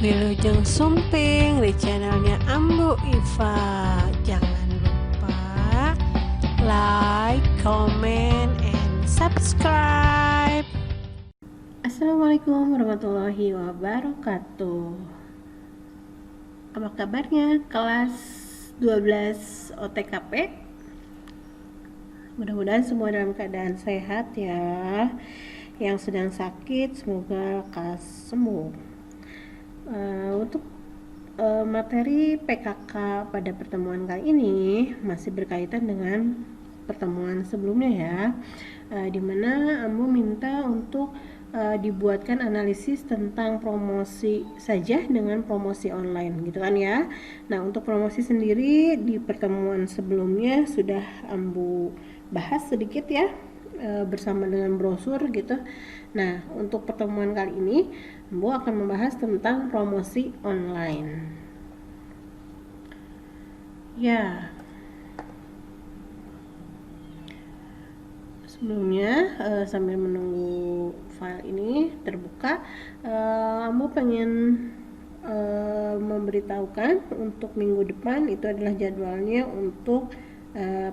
Wilujeng Sumping di channelnya Ambu Iva. Jangan lupa like, comment, and subscribe. Assalamualaikum warahmatullahi wabarakatuh. Apa kabarnya kelas 12 OTKP? Mudah-mudahan semua dalam keadaan sehat ya. Yang sedang sakit semoga lekas sembuh. Untuk materi PKK pada pertemuan kali ini masih berkaitan dengan pertemuan sebelumnya ya, dimana Ambu minta untuk dibuatkan analisis tentang promosi saja dengan promosi online gitu kan ya. Nah, untuk promosi sendiri di pertemuan sebelumnya sudah Ambu bahas sedikit ya, bersama dengan brosur gitu. Nah, untuk pertemuan kali ini Ambu akan membahas tentang promosi online. Ya, sebelumnya sambil menunggu file ini terbuka, Ambu pengen memberitahukan untuk minggu depan itu adalah jadwalnya untuk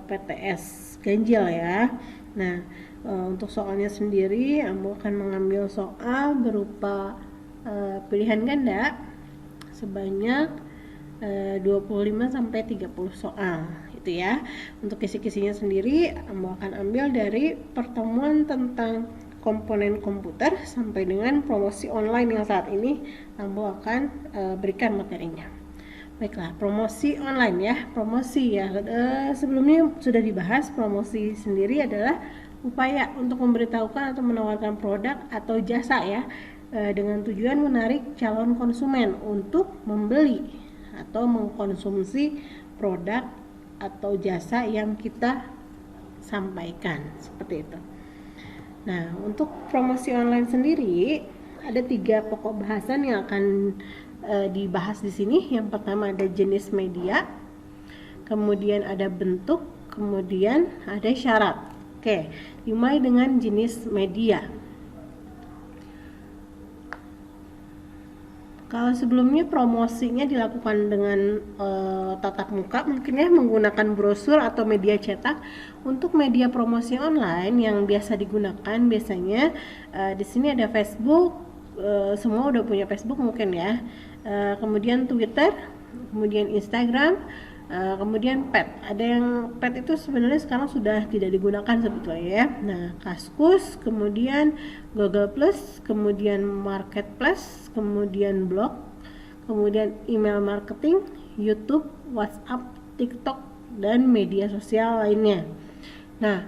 PTS ganjil ya. Nah, untuk soalnya sendiri Ambu akan mengambil soal berupa pilihan ganda sebanyak 25 sampai 30 soal itu ya. Untuk kisi-kisinya sendiri Ambu akan ambil dari pertemuan tentang komponen komputer sampai dengan promosi online yang saat ini Ambu akan berikan materinya. Baiklah, promosi online ya. Promosi ya, sebelumnya sudah dibahas. Promosi sendiri adalah upaya untuk memberitahukan atau menawarkan produk atau jasa ya, dengan tujuan menarik calon konsumen untuk membeli atau mengkonsumsi produk atau jasa yang kita sampaikan, seperti itu. Nah, untuk promosi online sendiri ada 3 pokok bahasan yang akan dibahas di sini. Yang pertama ada jenis media, kemudian ada bentuk, kemudian ada syarat. Oke, dimulai dengan jenis media. Kalau sebelumnya promosinya dilakukan dengan tatap muka mungkin ya, menggunakan brosur atau media cetak. Untuk media promosi online yang biasa digunakan biasanya di sini ada Facebook, semua udah punya Facebook mungkin ya. Kemudian Twitter, kemudian Instagram, kemudian Pet. Ada yang Pet itu sebenarnya sekarang sudah tidak digunakan sebetulnya ya. Nah, Kaskus, kemudian Google Plus, kemudian Marketplace, kemudian blog, kemudian email marketing, YouTube, WhatsApp, TikTok, dan media sosial lainnya. Nah,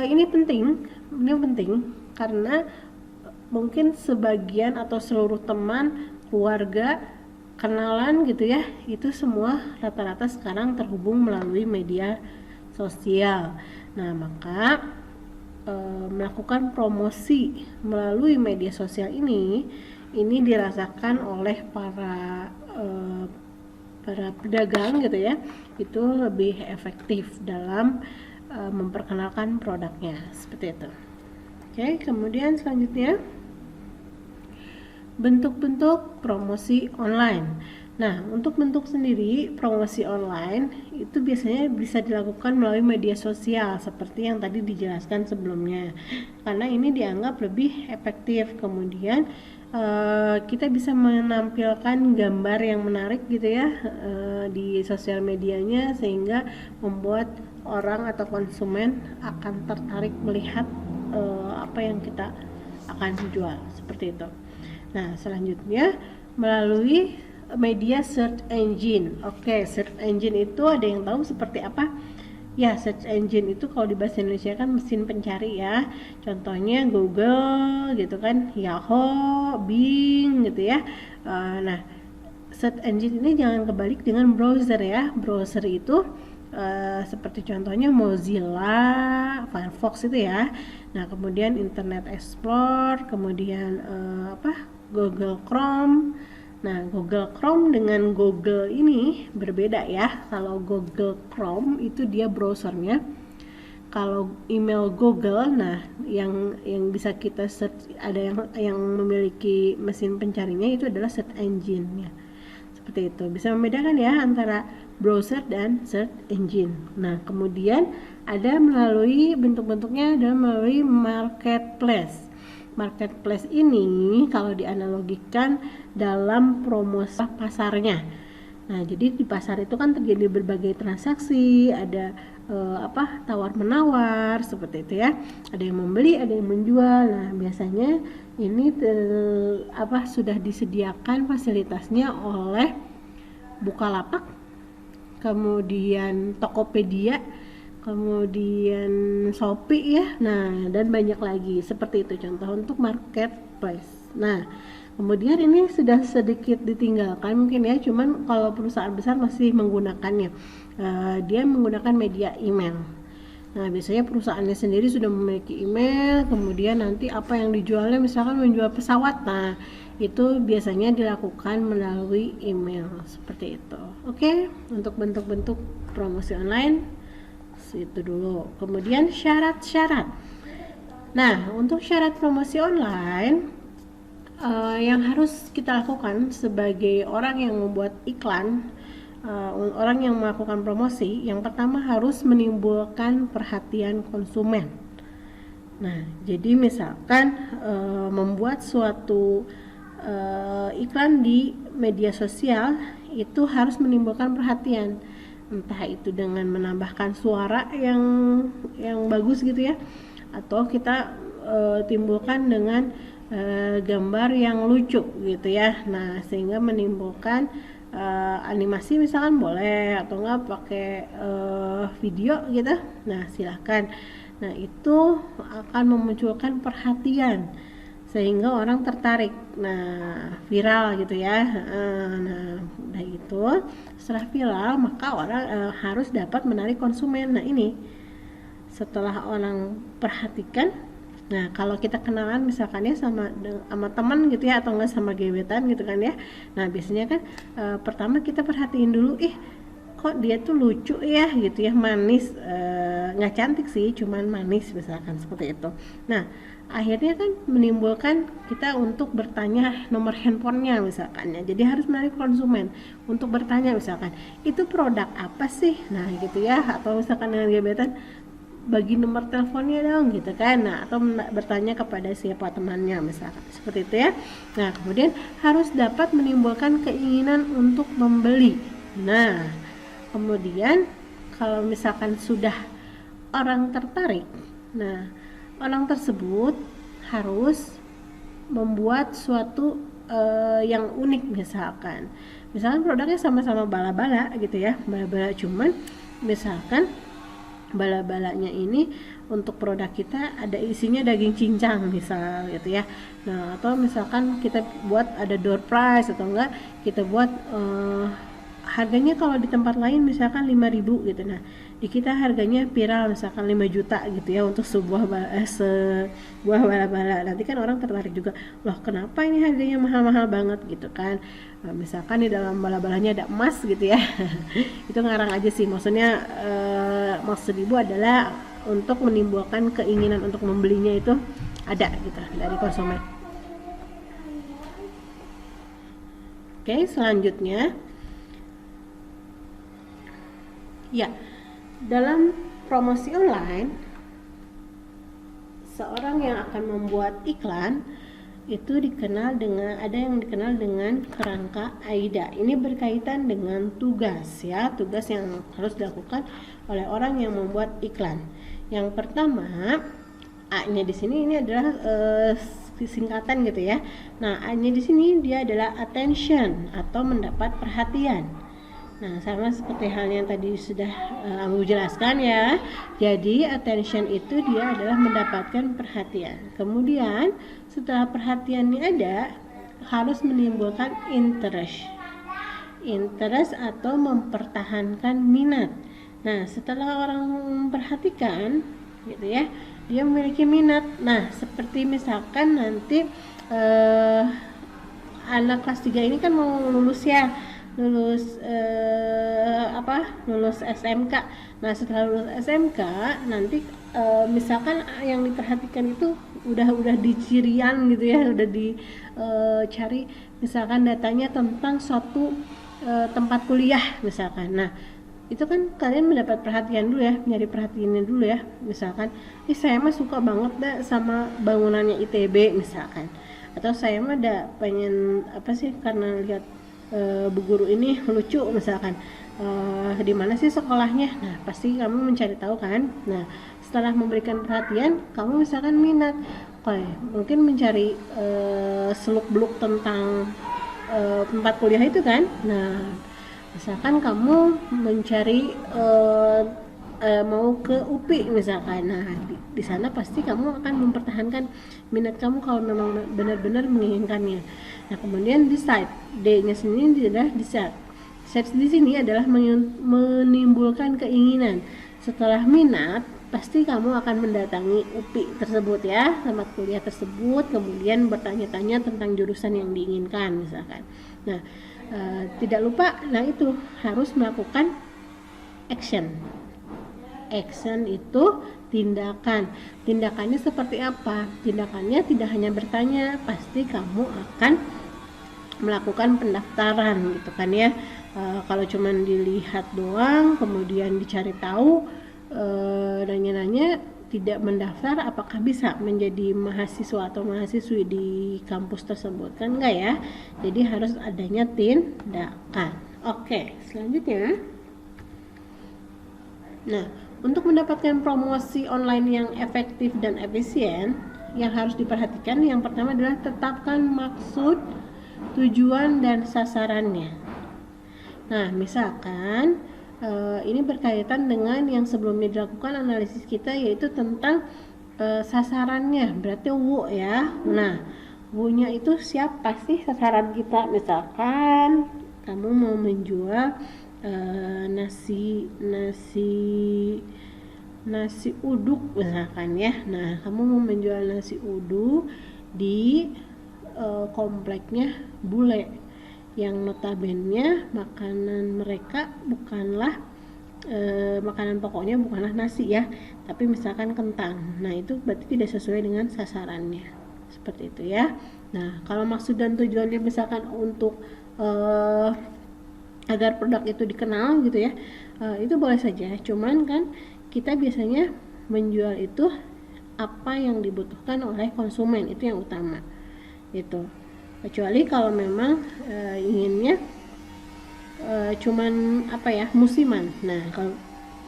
ini penting karena mungkin sebagian atau seluruh teman, keluarga, kenalan gitu ya, itu semua rata-rata sekarang terhubung melalui media sosial. Nah, maka melakukan promosi melalui media sosial ini dirasakan oleh para pedagang gitu ya, itu lebih efektif dalam memperkenalkan produknya, seperti itu. Oke, kemudian selanjutnya bentuk-bentuk promosi online. Nah, untuk bentuk sendiri promosi online itu biasanya bisa dilakukan melalui media sosial seperti yang tadi dijelaskan sebelumnya, karena ini dianggap lebih efektif. Kemudian kita bisa menampilkan gambar yang menarik gitu ya di sosial medianya, sehingga membuat orang atau konsumen akan tertarik melihat apa yang kita akan jual, seperti itu. Nah, selanjutnya melalui media search engine. Oke, search engine itu ada yang tahu seperti apa? Ya, search engine itu kalau di bahasa Indonesia kan mesin pencari ya. Contohnya Google gitu kan, Yahoo, Bing gitu ya. Nah, search engine ini jangan kebalik dengan browser ya. Browser itu seperti contohnya Mozilla, Firefox itu ya. Nah, kemudian Internet Explorer, kemudian Google Chrome. Nah, Google Chrome dengan Google ini berbeda ya. Kalau Google Chrome itu dia browsernya. kalau email Google, nah yang bisa kita search, ada yang memiliki mesin pencarinya itu adalah search engine ya. Seperti itu. Bisa membedakan ya antara browser dan search engine. Nah, kemudian ada melalui bentuk-bentuknya adalah melalui marketplace. Marketplace ini kalau dianalogikan dalam promosi pasarnya. Nah, jadi di pasar itu kan terjadi berbagai transaksi, ada tawar menawar seperti itu ya. Ada yang membeli, ada yang menjual. Nah, biasanya ini sudah disediakan fasilitasnya oleh Bukalapak, kemudian Tokopedia, kemudian Shopee ya. Nah, dan banyak lagi seperti itu contoh untuk marketplace. Nah, kemudian ini sudah sedikit ditinggalkan mungkin ya, cuman kalau perusahaan besar masih menggunakannya. Dia menggunakan media email. Nah, biasanya perusahaannya sendiri sudah memiliki email, kemudian nanti apa yang dijualnya misalkan menjual pesawat. Nah, itu biasanya dilakukan melalui email seperti itu. Oke, untuk bentuk-bentuk promosi online itu dulu. Kemudian syarat-syarat. Nah, untuk syarat promosi online yang harus kita lakukan sebagai orang yang membuat iklan, orang yang melakukan promosi, yang pertama harus menimbulkan perhatian konsumen. Nah, jadi misalkan membuat suatu iklan di media sosial itu harus menimbulkan perhatian, entah itu dengan menambahkan suara yang bagus gitu ya, atau kita timbulkan dengan gambar yang lucu gitu ya. Nah, sehingga menimbulkan animasi misalkan boleh, atau enggak pakai video gitu. Nah, silahkan. Nah, itu akan memunculkan perhatian sehingga orang tertarik. Nah, viral gitu ya. Nah, udah itu setelah viral maka orang harus dapat menarik konsumen. Nah, ini setelah orang perhatikan. Nah, kalau kita kenalan misalkan ya sama teman gitu ya, atau enggak sama gebetan gitu kan ya. Nah, biasanya kan pertama kita perhatiin dulu, kok dia tuh lucu ya gitu ya, manis, nggak cantik sih, cuman manis misalkan seperti itu. Nah, akhirnya kan menimbulkan kita untuk bertanya nomor handphonenya misalkan ya. Jadi harus menarik konsumen untuk bertanya misalkan, itu produk apa sih? Nah, gitu ya. Atau misalkan dengan gebetan, bagi nomor teleponnya dong gitu kan. Nah, atau bertanya kepada siapa temannya misalkan seperti itu ya. Nah, kemudian harus dapat menimbulkan keinginan untuk membeli. Nah, kemudian kalau misalkan sudah orang tertarik, nah orang tersebut harus membuat suatu yang unik. Misalkan produknya sama-sama bala-bala gitu ya, bala-bala, cuman misalkan bala-balanya ini untuk produk kita ada isinya daging cincang misal gitu ya. Nah, atau misalkan kita buat ada door prize, atau enggak kita buat harganya kalau di tempat lain misalkan 5.000 gitu. Nah, di kita harganya viral misalkan 5 juta gitu ya untuk sebuah bala-bala. Nanti kan orang tertarik juga, loh kenapa ini harganya mahal-mahal banget gitu kan. Nah, misalkan di dalam bala-balanya ada emas gitu ya. Itu ngarang aja sih, maksudnya maksud ibu adalah untuk menimbulkan keinginan untuk membelinya itu ada gitu dari konsumen. Oke, selanjutnya ya, dalam promosi online, seorang yang akan membuat iklan itu dikenal dengan, ada yang dikenal dengan kerangka AIDA. Ini berkaitan dengan tugas ya, tugas yang harus dilakukan oleh orang yang membuat iklan. Yang pertama, A-nya di sini ini adalah singkatan gitu ya. Nah, A-nya di sini dia adalah attention atau mendapat perhatian. Nah, sama seperti hal yang tadi sudah Ambu jelaskan ya. Jadi attention itu dia adalah mendapatkan perhatian. Kemudian setelah perhatiannya ada, harus menimbulkan interest atau mempertahankan minat. Nah, setelah orang memperhatikan gitu ya, dia memiliki minat. Nah, seperti misalkan nanti anak kelas 3 ini kan mau lulus ya. lulus SMK. Nah setelah lulus SMK nanti misalkan yang diperhatikan itu udah dicirian gitu ya, udah dicari misalkan datanya tentang suatu tempat kuliah misalkan. Nah itu kan kalian mendapat perhatian dulu ya, nyari perhatiannya dulu ya. Misalkan saya mah suka banget dah sama bangunannya ITB misalkan, atau saya mah pengen apa sih karena lihat bu guru ini lucu misalkan, di mana sih sekolahnya. Nah pasti kamu mencari tahu kan. Nah setelah memberikan perhatian kamu misalkan minat, mungkin mencari seluk beluk tentang tempat kuliah itu kan. Nah misalkan kamu mencari mau ke UPI misalkan. Nah di sana pasti kamu akan mempertahankan minat kamu kalau memang benar-benar menginginkannya. Nah kemudian decide, D-nya sendiri adalah decide. Decide di sini adalah menimbulkan keinginan. Setelah minat pasti kamu akan mendatangi UPI tersebut ya, tempat kuliah tersebut, kemudian bertanya-tanya tentang jurusan yang diinginkan misalkan. Nah tidak lupa, nah itu harus melakukan action. Action itu tindakan. Tindakannya seperti apa? Tindakannya tidak hanya bertanya, pasti kamu akan melakukan pendaftaran gitu kan ya. Kalau cuman dilihat doang kemudian dicari tahu, nanya-nanya tidak mendaftar, apakah bisa menjadi mahasiswa atau mahasiswi di kampus tersebut? Kan enggak ya. Jadi harus adanya tindakan. Oke, selanjutnya. Nah, untuk mendapatkan promosi online yang efektif dan efisien, yang harus diperhatikan yang pertama adalah tetapkan maksud, tujuan dan sasarannya. Nah, misalkan ini berkaitan dengan yang sebelumnya dilakukan analisis kita, yaitu tentang sasarannya, berarti WU ya. Nah WU-nya itu siapa sih sasaran kita? Misalkan kamu mau menjual nasi uduk misalkan ya. Nah kamu mau menjual nasi uduk di kompleknya bule, yang notabene makanan mereka bukanlah makanan pokoknya bukanlah nasi ya, tapi misalkan kentang. Nah itu berarti tidak sesuai dengan sasarannya, seperti itu ya. Nah kalau maksud dan tujuannya misalkan untuk agar produk itu dikenal gitu ya, itu boleh saja. Cuman kan kita biasanya menjual itu apa yang dibutuhkan oleh konsumen, itu yang utama gitu. Kecuali kalau memang inginnya cuman apa ya, musiman. Nah kalau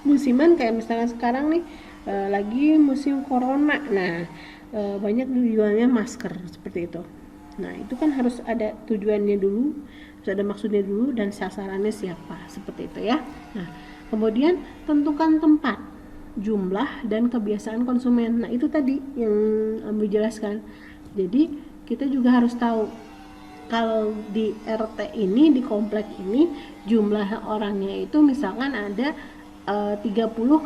musiman kayak misalnya sekarang nih lagi musim corona, nah banyak dijualnya masker seperti itu. Nah itu kan harus ada tujuannya dulu, harus ada maksudnya dulu, dan sasarannya siapa, seperti itu ya. Nah kemudian tentukan tempat, jumlah, dan kebiasaan konsumen. Nah itu tadi yang Ambu jelaskan. Jadi kita juga harus tahu kalau di RT ini, di komplek ini, jumlah orangnya itu misalkan ada 30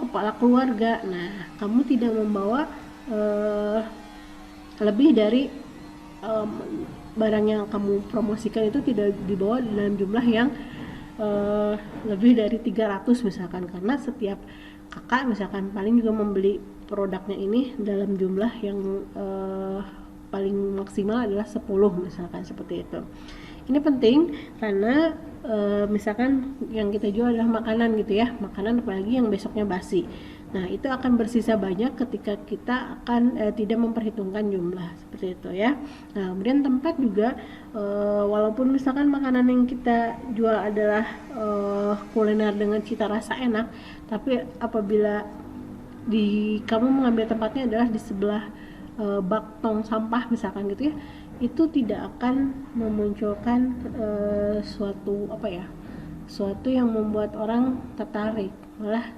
kepala keluarga. Nah kamu tidak membawa lebih dari barang yang kamu promosikan itu tidak dibawa dalam jumlah yang lebih dari 300 misalkan, karena setiap kakak misalkan paling juga membeli produknya ini dalam jumlah yang paling maksimal adalah 10 misalkan, seperti itu. Ini penting karena misalkan yang kita jual adalah makanan gitu ya, makanan apalagi yang besoknya basi. Nah itu akan bersisa banyak ketika kita akan tidak memperhitungkan jumlah, seperti itu ya. Nah kemudian tempat juga, walaupun misalkan makanan yang kita jual adalah kuliner dengan cita rasa enak, tapi apabila kamu mengambil tempatnya adalah di sebelah bak tong sampah misalkan gitu ya, itu tidak akan memunculkan suatu yang membuat orang tertarik, malah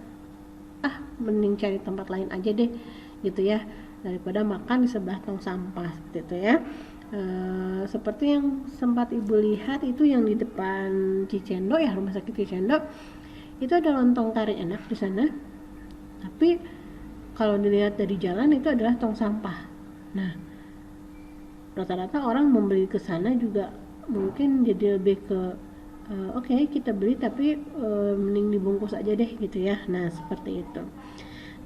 mending cari tempat lain aja deh gitu ya, daripada makan di sebelah tong sampah, seperti itu ya. Seperti yang sempat ibu lihat itu yang di depan Cicendo ya, rumah sakit Cicendo, itu ada lontong kari enak di sana, tapi kalau dilihat dari jalan itu adalah tong sampah. Nah rata-rata orang membeli ke sana juga mungkin jadi lebih ke oke, kita beli tapi mending dibungkus aja deh gitu ya. Nah, seperti itu.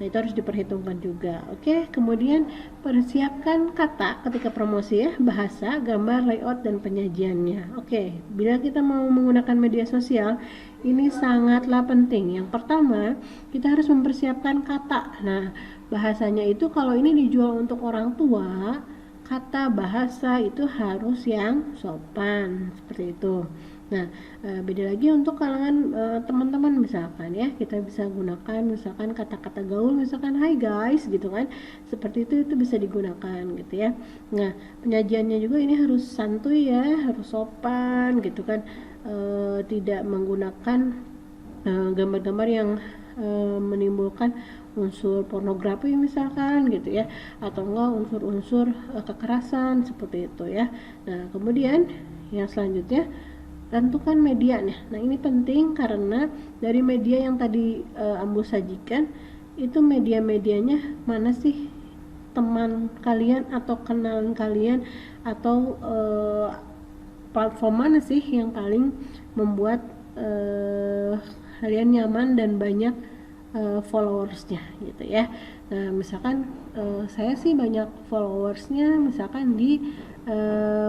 Nah, itu harus diperhitungkan juga. Oke, kemudian persiapkan kata ketika promosi ya, bahasa, gambar, layout, dan penyajiannya. Oke, bila kita mau menggunakan media sosial, ini sangatlah penting. Yang pertama, kita harus mempersiapkan kata. Nah, bahasanya itu kalau ini dijual untuk orang tua, kata bahasa itu harus yang sopan, seperti itu. Nah, beda lagi untuk kalangan teman-teman misalkan ya, kita bisa gunakan misalkan kata-kata gaul, misalkan hai guys gitu kan, seperti itu bisa digunakan gitu ya. Nah, penyajiannya juga ini harus santuy ya, harus sopan gitu kan, tidak menggunakan gambar-gambar yang menimbulkan unsur pornografi misalkan gitu ya, atau enggak unsur-unsur kekerasan seperti itu ya. Nah, kemudian yang selanjutnya, tentukan medianya. Nah, ini penting karena dari media yang tadi Ambu sajikan, itu media-medianya mana sih teman kalian atau kenalan kalian, atau platform mana sih yang paling membuat kalian nyaman dan banyak followersnya gitu ya. Nah, misalkan saya sih banyak followersnya misalkan di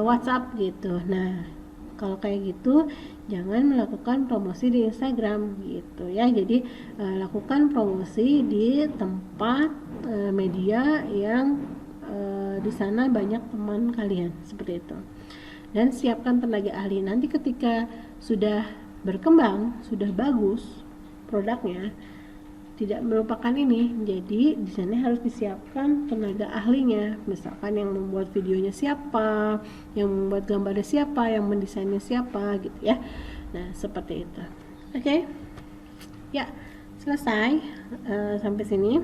WhatsApp gitu. Nah, kalau kayak gitu jangan melakukan promosi di Instagram gitu ya. Jadi lakukan promosi di tempat media yang di sana banyak teman kalian, seperti itu. Dan siapkan tenaga ahli. Nanti ketika sudah berkembang, sudah bagus produknya, tidak melupakan ini, jadi di sana harus disiapkan tenaga ahlinya. Misalkan yang membuat videonya siapa, yang membuat gambarnya siapa, yang mendesainnya siapa gitu ya. Nah, seperti itu. Oke. Ya, selesai sampai sini.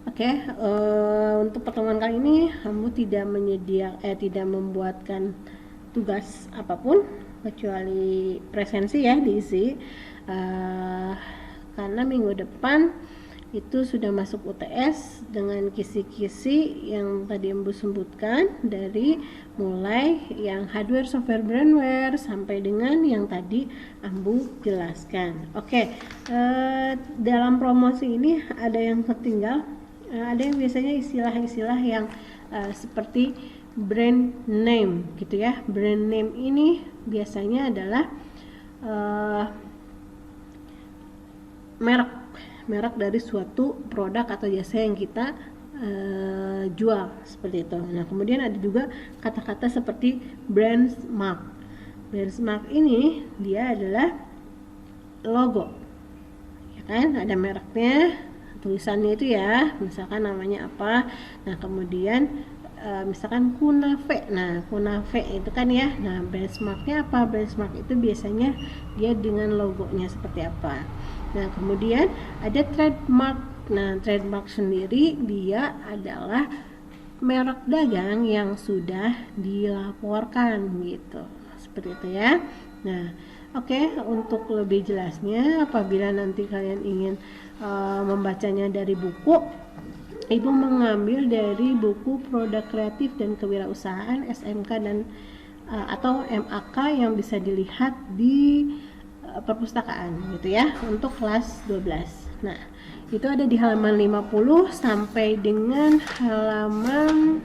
Oke, untuk pertemuan kali ini kamu tidak membuatkan tugas apapun kecuali presensi ya, diisi. Karena minggu depan itu sudah masuk UTS dengan kisi-kisi yang tadi Ambu sebutkan, dari mulai yang hardware, software, brandware sampai dengan yang tadi Ambu jelaskan. Oke, dalam promosi ini ada yang tertinggal, ada yang biasanya istilah-istilah yang seperti brand name gitu ya. Brand name ini biasanya adalah merek dari suatu produk atau jasa yang kita jual, seperti itu. Nah, kemudian ada juga kata-kata seperti brand mark. Brand mark ini dia adalah logo, ya kan? Ada mereknya, tulisannya itu ya, misalkan namanya apa. Nah, kemudian misalkan kunafe. Nah, kunafe itu kan ya. Nah, benchmarknya apa? Benchmark itu biasanya dia dengan logonya seperti apa. Nah, kemudian ada trademark. Nah, trademark sendiri dia adalah merek dagang yang sudah dilaporkan gitu. Seperti itu ya. Nah, oke, untuk lebih jelasnya apabila nanti kalian ingin membacanya dari buku, Ibu mengambil dari buku Produk Kreatif dan Kewirausahaan SMK dan atau MAK yang bisa dilihat di perpustakaan gitu ya, untuk kelas 12. Nah, itu ada di halaman 50 sampai dengan halaman